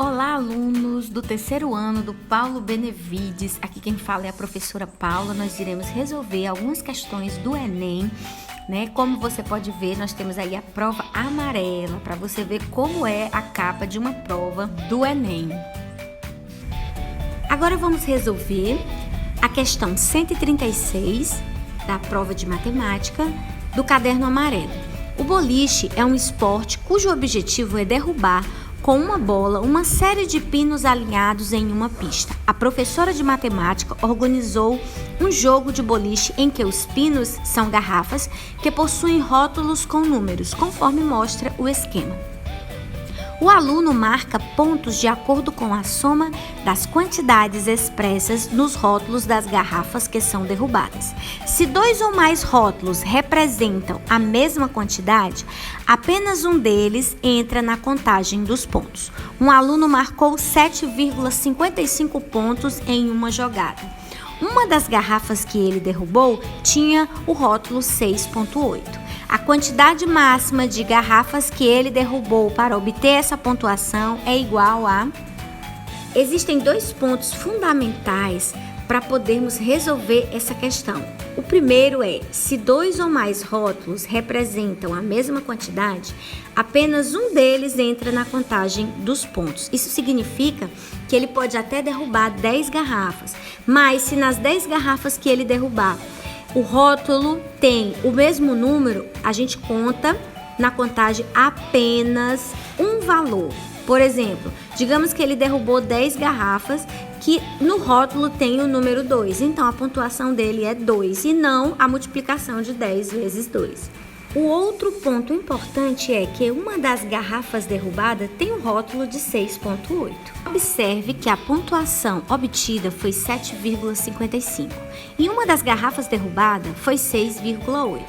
Olá, alunos do terceiro ano do Paulo Benevides. Aqui quem fala é a professora Paula. Nós iremos resolver algumas questões do Enem, né? Como você pode ver, nós temos aí a prova amarela para você ver como é a capa de uma prova do Enem. Agora vamos resolver a questão 136 da prova de matemática do caderno amarelo. O boliche é um esporte cujo objetivo é derrubar com uma bola uma série de pinos alinhados em uma pista. A professora de matemática organizou um jogo de boliche em que os pinos são garrafas que possuem rótulos com números, conforme mostra o esquema. O aluno marca pontos de acordo com a soma das quantidades expressas nos rótulos das garrafas que são derrubadas. Se dois ou mais rótulos representam a mesma quantidade, apenas um deles entra na contagem dos pontos. Um aluno marcou 7,55 pontos em uma jogada. Uma das garrafas que ele derrubou tinha o rótulo 6,8. A quantidade máxima de garrafas que ele derrubou para obter essa pontuação é igual a... Existem dois pontos fundamentais para podermos resolver essa questão. O primeiro é, se dois ou mais rótulos representam a mesma quantidade, apenas um deles entra na contagem dos pontos. Isso significa que ele pode até derrubar 10 garrafas, mas se nas 10 garrafas que ele derrubar, o rótulo tem o mesmo número, a gente conta na contagem apenas um valor. Por exemplo, digamos que ele derrubou 10 garrafas que no rótulo tem o número 2. Então, a pontuação dele é 2 e não a multiplicação de 10 vezes 2. O outro ponto importante é que uma das garrafas derrubadas tem um rótulo de 6,8. Observe que a pontuação obtida foi 7,55 e uma das garrafas derrubadas foi 6,8.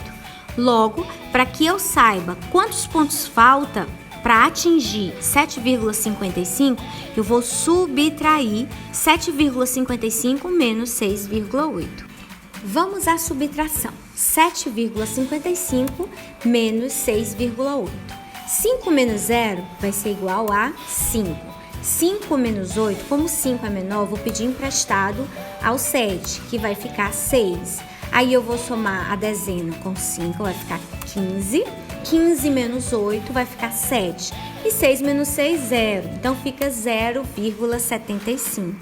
Logo, para que eu saiba quantos pontos falta para atingir 7,55, eu vou subtrair 7,55 menos 6,8. Vamos à subtração. 7,55 menos 6,8. 5 menos 0 vai ser igual a 5. 5 menos 8, como 5 é menor, vou pedir emprestado ao 7, que vai ficar 6. Aí eu vou somar a dezena com 5, vai ficar 15. 15 menos 8 vai ficar 7. E 6 menos 6, 0. Então fica 0,75.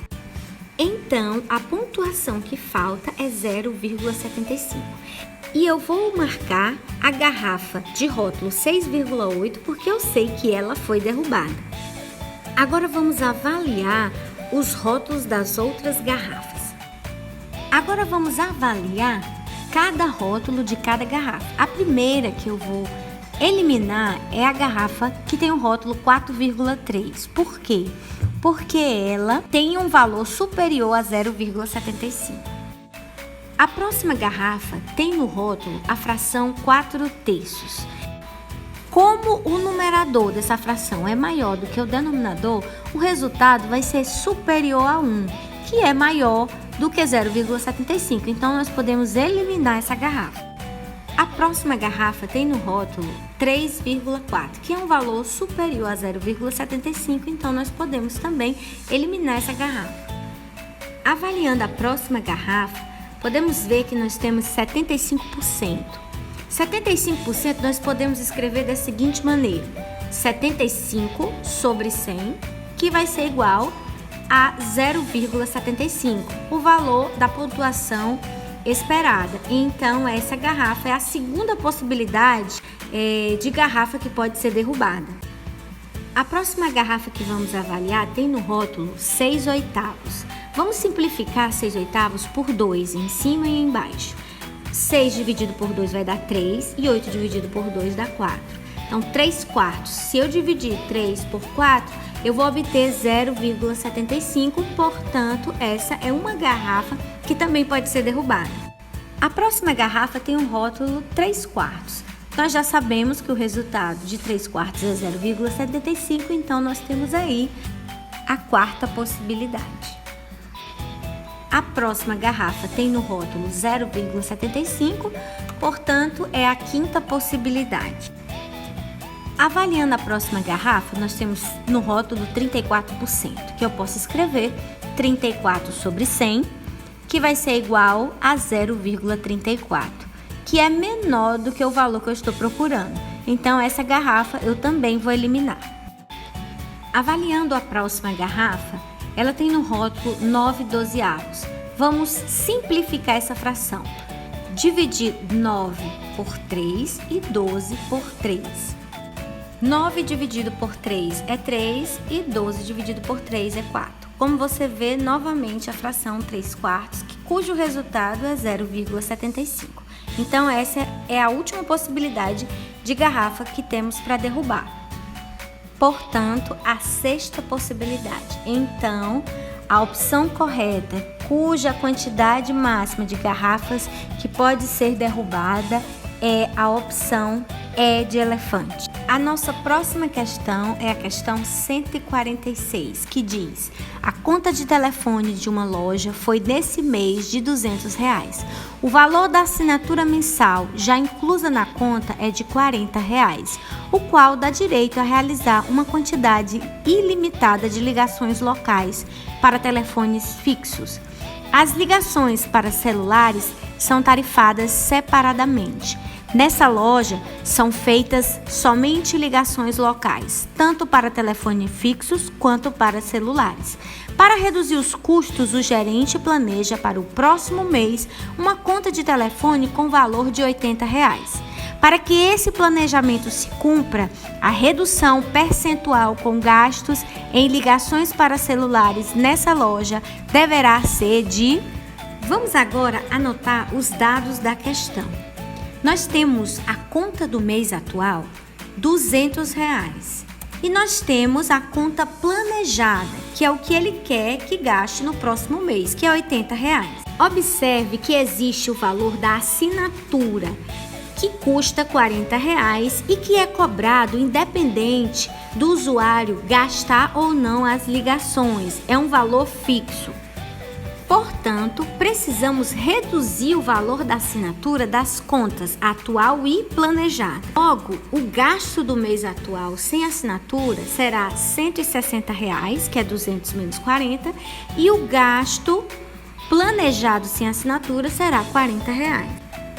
Então, a pontuação que falta é 0,75. E eu vou marcar a garrafa de rótulo 6,8 porque eu sei que ela foi derrubada. Agora vamos avaliar os rótulos das outras garrafas. Agora vamos avaliar cada rótulo de cada garrafa. A primeira que eu vou eliminar é a garrafa que tem o rótulo 4,3. Por quê? Porque ela tem um valor superior a 0,75. A próxima garrafa tem no rótulo a fração 4/3. Como o numerador dessa fração é maior do que o denominador, o resultado vai ser superior a 1, que é maior do que 0,75. Então, nós podemos eliminar essa garrafa. A próxima garrafa tem no rótulo 3,4, que é um valor superior a 0,75, então nós podemos também eliminar essa garrafa. Avaliando a próxima garrafa, podemos ver que nós temos 75%. 75% nós podemos escrever da seguinte maneira: 75 sobre 100, que vai ser igual a 0,75, o valor da pontuação esperada. Então, essa garrafa é a segunda possibilidade de garrafa que pode ser derrubada. A próxima garrafa que vamos avaliar tem no rótulo 6/8. Vamos simplificar 6/8 por 2, em cima e embaixo. 6 dividido por 2 vai dar 3 e 8 dividido por 2 dá 4. Então, 3/4. Se eu dividir 3 por 4, eu vou obter 0,75, portanto, essa é uma garrafa que também pode ser derrubada. A próxima garrafa tem um rótulo 3/4. Nós já sabemos que o resultado de 3/4 é 0,75, então nós temos aí a quarta possibilidade. A próxima garrafa tem no rótulo 0,75, portanto, é a quinta possibilidade. Avaliando a próxima garrafa, nós temos no rótulo 34%, que eu posso escrever 34 sobre 100, que vai ser igual a 0,34, que é menor do que o valor que eu estou procurando. Então, essa garrafa eu também vou eliminar. Avaliando a próxima garrafa, ela tem no rótulo 9/12. Vamos simplificar essa fração. Dividir 9 por 3 e 12 por 3. 9 dividido por 3 é 3 e 12 dividido por 3 é 4. Como você vê, novamente a fração 3/4, cujo resultado é 0,75. Então, essa é a última possibilidade de garrafa que temos para derrubar. Portanto, a sexta possibilidade. Então, a opção correta, cuja quantidade máxima de garrafas que pode ser derrubada, é a opção E de elefante. A nossa próxima questão é a questão 146, que diz: a conta de telefone de uma loja foi nesse mês de R$200. O valor da assinatura mensal já inclusa na conta é de R$40, o qual dá direito a realizar uma quantidade ilimitada de ligações locais para telefones fixos. As ligações para celulares são tarifadas separadamente. Nessa loja, são feitas somente ligações locais, tanto para telefones fixos quanto para celulares. Para reduzir os custos, o gerente planeja para o próximo mês uma conta de telefone com valor de R$80. Para que esse planejamento se cumpra, a redução percentual com gastos em ligações para celulares nessa loja deverá ser de... Vamos agora anotar os dados da questão. Nós temos a conta do mês atual, R$200. E nós temos a conta planejada, que é o que ele quer que gaste no próximo mês, que é R$80. Observe que existe o valor da assinatura, que custa R$40 e que é cobrado independente do usuário gastar ou não as ligações. É um valor fixo. Portanto, precisamos reduzir o valor da assinatura das contas atual e planejada. Logo, o gasto do mês atual sem assinatura será R$160, que é 200 menos 40, e o gasto planejado sem assinatura será R$40.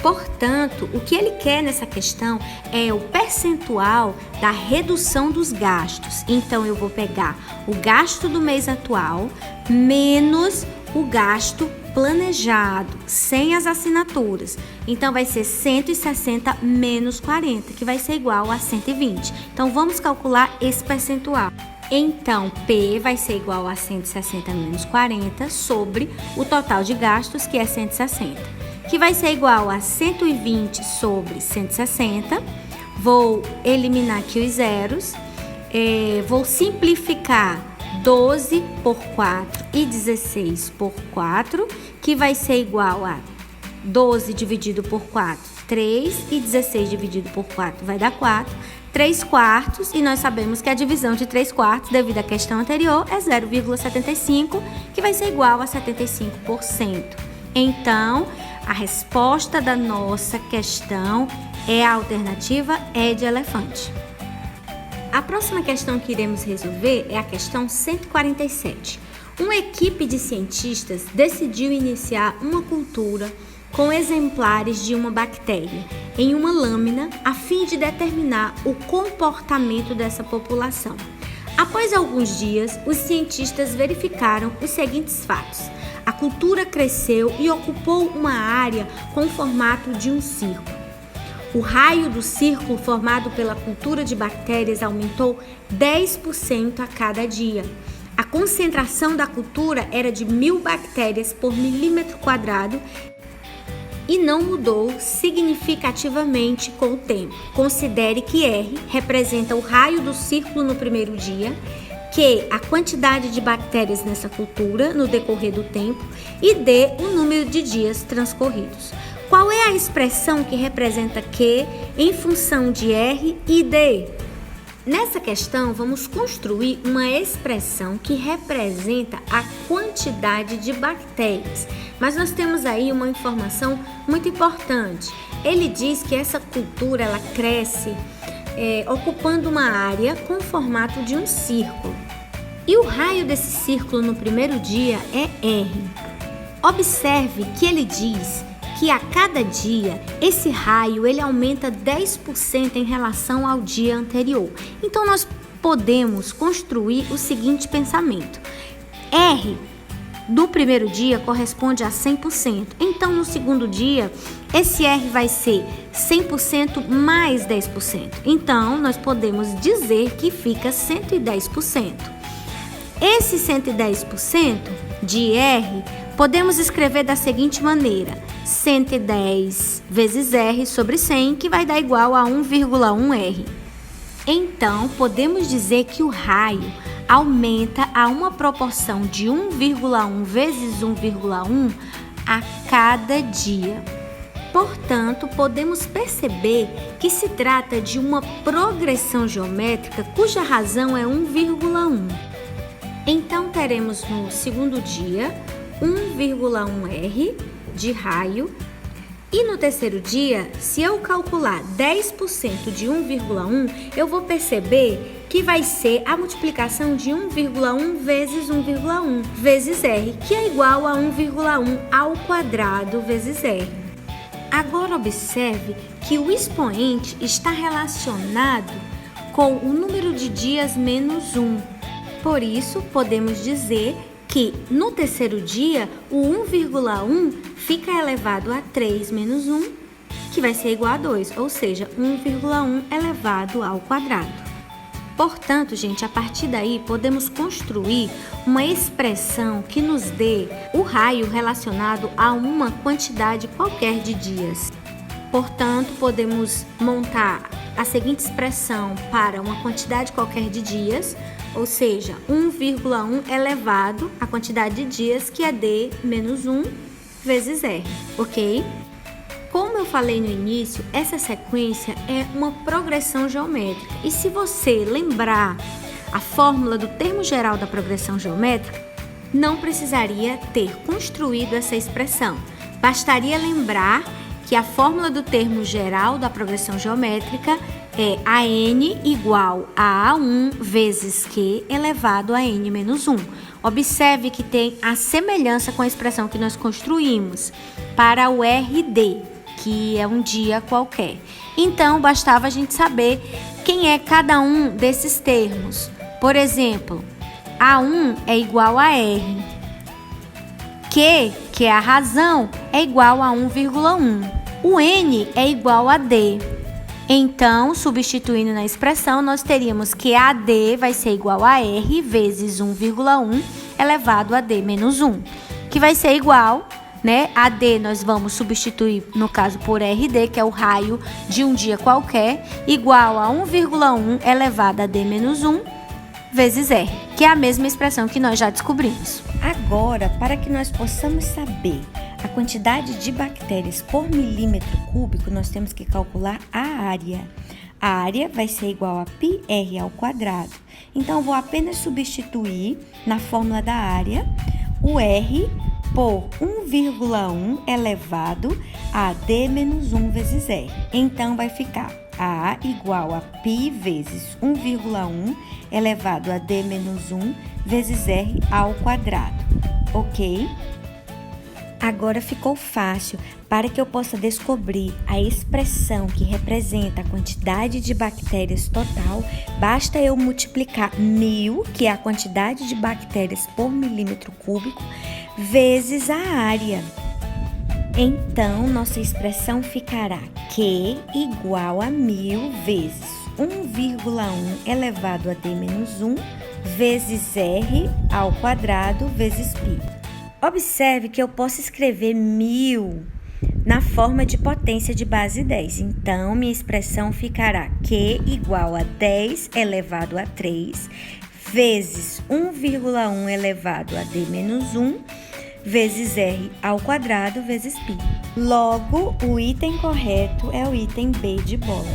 Portanto, o que ele quer nessa questão é o percentual da redução dos gastos. Então, eu vou pegar o gasto do mês atual menos o gasto planejado, sem as assinaturas. Então, vai ser 160 menos 40, que vai ser igual a 120. Então, vamos calcular esse percentual. Então, P vai ser igual a 160 menos 40 sobre o total de gastos, que é 160, que vai ser igual a 120 sobre 160. Vou eliminar aqui os zeros. Vou simplificar 12 por 4 e 16 por 4, que vai ser igual a 12 dividido por 4, 3, e 16 dividido por 4 vai dar 4, 3/4, e nós sabemos que a divisão de 3/4, devido à questão anterior, é 0,75, que vai ser igual a 75%. Então, a resposta da nossa questão é a alternativa E de elefante. A próxima questão que iremos resolver é a questão 147. Uma equipe de cientistas decidiu iniciar uma cultura com exemplares de uma bactéria em uma lâmina a fim de determinar o comportamento dessa população. Após alguns dias, os cientistas verificaram os seguintes fatos. A cultura cresceu e ocupou uma área com o formato de um círculo. O raio do círculo formado pela cultura de bactérias aumentou 10% a cada dia. A concentração da cultura era de 1000 bactérias por milímetro quadrado e não mudou significativamente com o tempo. Considere que R representa o raio do círculo no primeiro dia, Q a quantidade de bactérias nessa cultura no decorrer do tempo e D o número de dias transcorridos. Qual é a expressão que representa Q em função de R e D? Nessa questão, vamos construir uma expressão que representa a quantidade de bactérias. Mas nós temos aí uma informação muito importante. Ele diz que essa cultura ela cresce ocupando uma área com o formato de um círculo. E o raio desse círculo no primeiro dia é R. Observe que ele diz que a cada dia esse raio ele aumenta 10% em relação ao dia anterior. Então nós podemos construir o seguinte pensamento: R do primeiro dia corresponde a 100%. Então no segundo dia esse R vai ser 100% mais 10%. Então nós podemos dizer que fica 110%. Esse 110% de R podemos escrever da seguinte maneira: 110 vezes R sobre 100, que vai dar igual a 1,1 R. Então, podemos dizer que o raio aumenta a uma proporção de 1,1 vezes 1,1 a cada dia. Portanto, podemos perceber que se trata de uma progressão geométrica cuja razão é 1,1. Então, teremos no segundo dia 1,1R de raio. E no terceiro dia, se eu calcular 10% de 1,1, eu vou perceber que vai ser a multiplicação de 1,1 vezes 1,1 vezes R, que é igual a 1,1 ao quadrado vezes R. Agora observe que o expoente está relacionado com o número de dias menos 1. Por isso, podemos dizer que no terceiro dia, o 1,1 fica elevado a 3 menos 1, que vai ser igual a 2, ou seja, 1,1 elevado ao quadrado. Portanto, gente, a partir daí, podemos construir uma expressão que nos dê o raio relacionado a uma quantidade qualquer de dias. Portanto, podemos montar a seguinte expressão para uma quantidade qualquer de dias, ou seja, 1,1 elevado à quantidade de dias, que é D menos 1 vezes R, ok? Como eu falei no início, essa sequência é uma progressão geométrica. E se você lembrar a fórmula do termo geral da progressão geométrica, não precisaria ter construído essa expressão. Bastaria lembrar que a fórmula do termo geral da progressão geométrica é AN igual a A1 vezes Q elevado a N menos 1. Observe que tem a semelhança com a expressão que nós construímos para o RD, que é um dia qualquer. Então, bastava a gente saber quem é cada um desses termos. Por exemplo, A1 é igual a R. Q, que é a razão, é igual a 1,1. O N é igual a D. Então, substituindo na expressão, nós teríamos que AD vai ser igual a R vezes 1,1 elevado a D menos 1, que vai ser igual, né? AD nós vamos substituir, no caso, por RD, que é o raio de um dia qualquer, igual a 1,1 elevado a D menos 1 vezes R, que é a mesma expressão que nós já descobrimos. Agora, para que nós possamos saber a quantidade de bactérias por milímetro cúbico, nós temos que calcular a área. A área vai ser igual a πr ao quadrado. Então, vou apenas substituir na fórmula da área o R por 1,1 elevado a D menos 1 vezes R. Então, vai ficar A igual a π vezes 1,1 elevado a D menos 1 vezes R ao quadrado. Ok? Agora ficou fácil. Para que eu possa descobrir a expressão que representa a quantidade de bactérias total, basta eu multiplicar 1000, que é a quantidade de bactérias por milímetro cúbico, vezes a área. Então, nossa expressão ficará Q igual a 1000 vezes 1,1 elevado a D menos 1 vezes R ao quadrado vezes π. Observe que eu posso escrever 1000 na forma de potência de base 10. Então, minha expressão ficará Q igual a 10 elevado a 3 vezes 1,1 elevado a D menos 1 vezes R ao quadrado vezes π. Logo, o item correto é o item B de bola.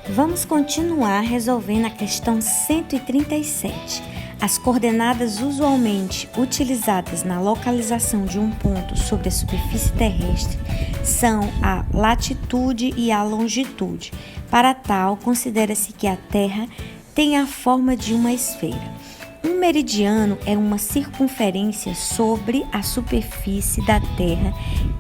Vamos continuar resolvendo a questão 137. As coordenadas usualmente utilizadas na localização de um ponto sobre a superfície terrestre são a latitude e a longitude. Para tal, considera-se que a Terra tem a forma de uma esfera. Um meridiano é uma circunferência sobre a superfície da Terra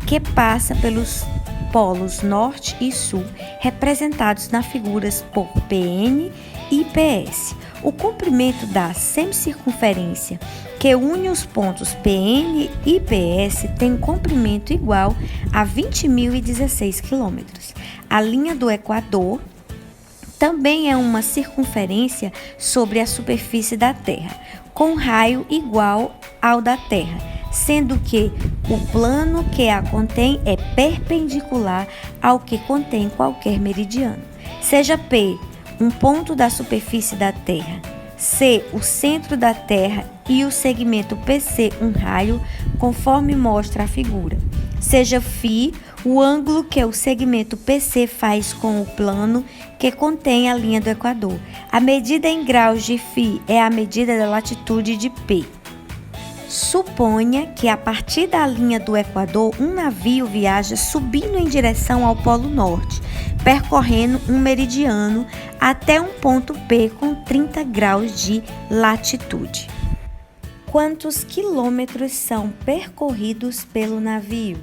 que passa pelos polos norte e sul, representados nas figuras por PN e PS. O comprimento da semicircunferência que une os pontos PN e PS tem um comprimento igual a 20.016 km. A linha do Equador também é uma circunferência sobre a superfície da Terra, com raio igual ao da Terra, sendo que o plano que a contém é perpendicular ao que contém qualquer meridiano. Seja P um ponto da superfície da Terra, C o centro da Terra e o segmento PC um raio, conforme mostra a figura. Seja φ o ângulo que o segmento PC faz com o plano que contém a linha do Equador. A medida em graus de φ é a medida da latitude de P. Suponha que a partir da linha do Equador um navio viaja subindo em direção ao Polo Norte, percorrendo um meridiano até um ponto P com 30 graus de latitude. Quantos quilômetros são percorridos pelo navio?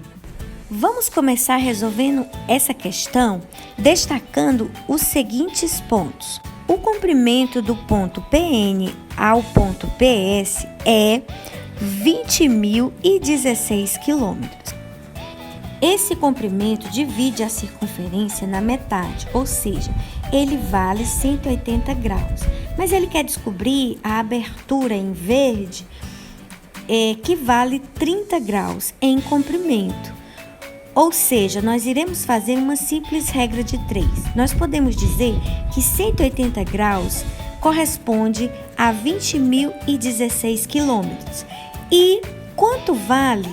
Vamos começar resolvendo essa questão destacando os seguintes pontos. O comprimento do ponto PN ao ponto PS é 20.016 km. Esse comprimento divide a circunferência na metade, ou seja, ele vale 180 graus. Mas ele quer descobrir a abertura em verde, que vale 30 graus em comprimento. Ou seja, nós iremos fazer uma simples regra de 3. Nós podemos dizer que 180 graus corresponde a 20.016 quilômetros. E quanto vale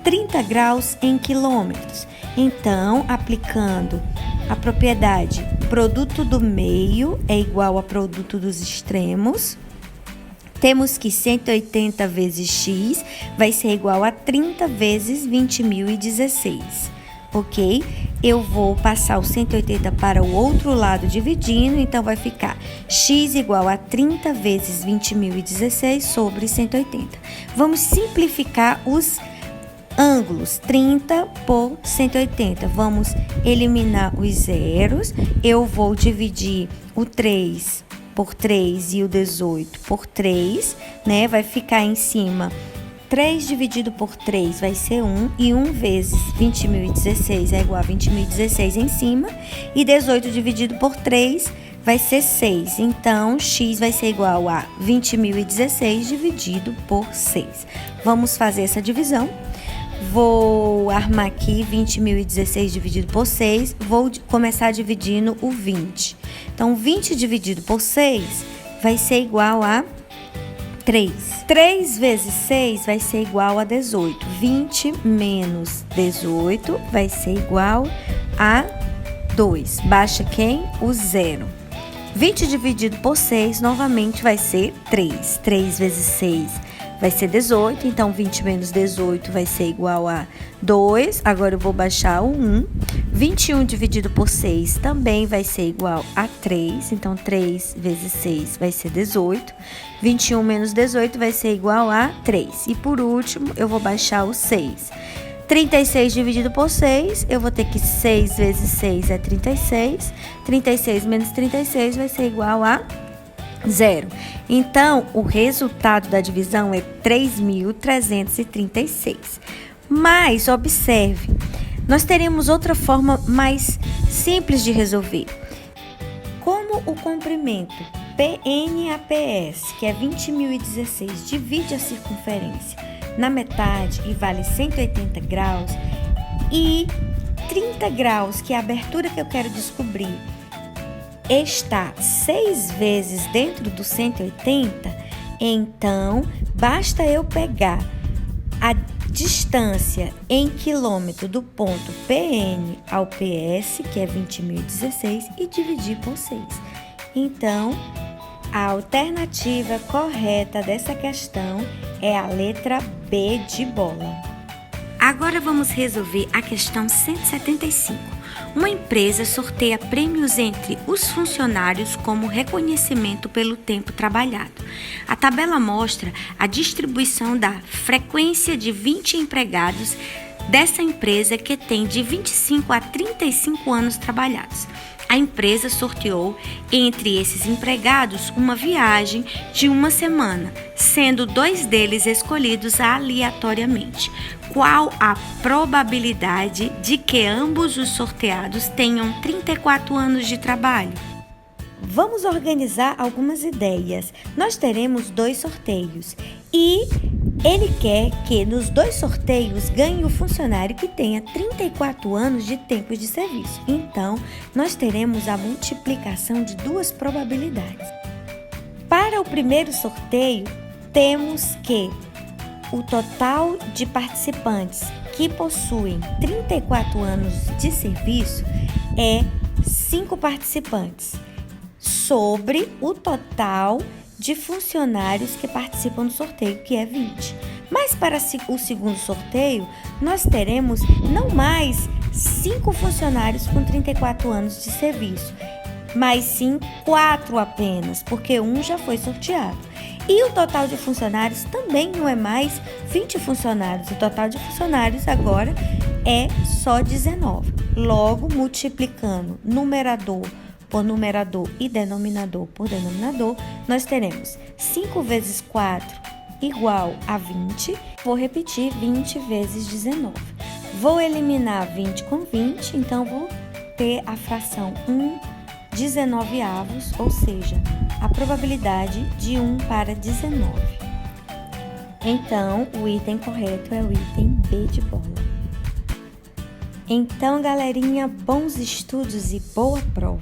30 graus em quilômetros? Então, aplicando a propriedade produto do meio é igual a produto dos extremos, temos que 180 vezes x vai ser igual a 30 vezes 20.016, ok? Eu vou passar o 180 para o outro lado dividindo, então vai ficar x igual a 30 vezes 20.016 sobre 180. Vamos simplificar os ângulos, 30 por 180. Vamos eliminar os zeros. Eu vou dividir o 3 por 3 e o 18 por 3, né? Vai ficar em cima 3 dividido por 3 vai ser 1, e 1 vezes 20.016 é igual a 20.016 em cima, e 18 dividido por 3 vai ser 6. Então, x vai ser igual a 20.016 dividido por 6. Vamos fazer essa divisão. Vou armar aqui 20.016 dividido por 6, vou começar dividindo o 20. Então, 20 dividido por 6 vai ser igual a 3. 3 vezes 6 vai ser igual a 18. 20 menos 18 vai ser igual a 2. Baixa quem? O 0. 20 dividido por 6, novamente, vai ser 3. 3 vezes 6 vai ser 18, então 20 menos 18 vai ser igual a 2. Agora eu vou baixar o 1. 21 dividido por 6 também vai ser igual a 3, então 3 vezes 6 vai ser 18. 21 menos 18 vai ser igual a 3. E por último, eu vou baixar o 6. 36 dividido por 6, eu vou ter que 6 vezes 6 é 36. 36 menos 36 vai ser igual a 0. Então, o resultado da divisão é 3.336. Mas, observe, nós teremos outra forma mais simples de resolver. Como o comprimento PN a PS, que é 20.016, divide a circunferência na metade e vale 180 graus, e 30 graus, que é a abertura que eu quero descobrir, está 6 vezes dentro do 180, então basta eu pegar a distância em quilômetro do ponto PN ao PS, que é 20.016, e dividir por 6. Então, A alternativa correta dessa questão é a letra B de bola. Agora vamos resolver a questão 175. Uma empresa sorteia prêmios entre os funcionários como reconhecimento pelo tempo trabalhado. A tabela mostra a distribuição da frequência de 20 empregados dessa empresa que tem de 25 a 35 anos trabalhados. A empresa sorteou entre esses empregados uma viagem de uma semana, sendo 2 deles escolhidos aleatoriamente. Qual a probabilidade de que ambos os sorteados tenham 34 anos de trabalho? Vamos organizar algumas ideias. Nós teremos 2 sorteios e ele quer que nos 2 sorteios ganhe o funcionário que tenha 34 anos de tempo de serviço. Então, nós teremos a multiplicação de 2 probabilidades. Para o primeiro sorteio, temos que o total de participantes que possuem 34 anos de serviço é 5 participantes, sobre o total de funcionários que participam do sorteio, que é 20. Mas para o segundo sorteio, nós teremos não mais 5 funcionários com 34 anos de serviço, mas sim 4 apenas, porque um já foi sorteado. E o total de funcionários também não é mais 20 funcionários, o total de funcionários agora é só 19. Logo, multiplicando numerador por numerador e denominador por denominador, nós teremos 5 vezes 4 igual a 20. Vou repetir, 20 vezes 19. Vou eliminar 20 com 20, então vou ter a fração 1/19avos, ou seja, a probabilidade de 1 para 19. Então, o item correto é o item B de bola. Então, galerinha, bons estudos e boa prova!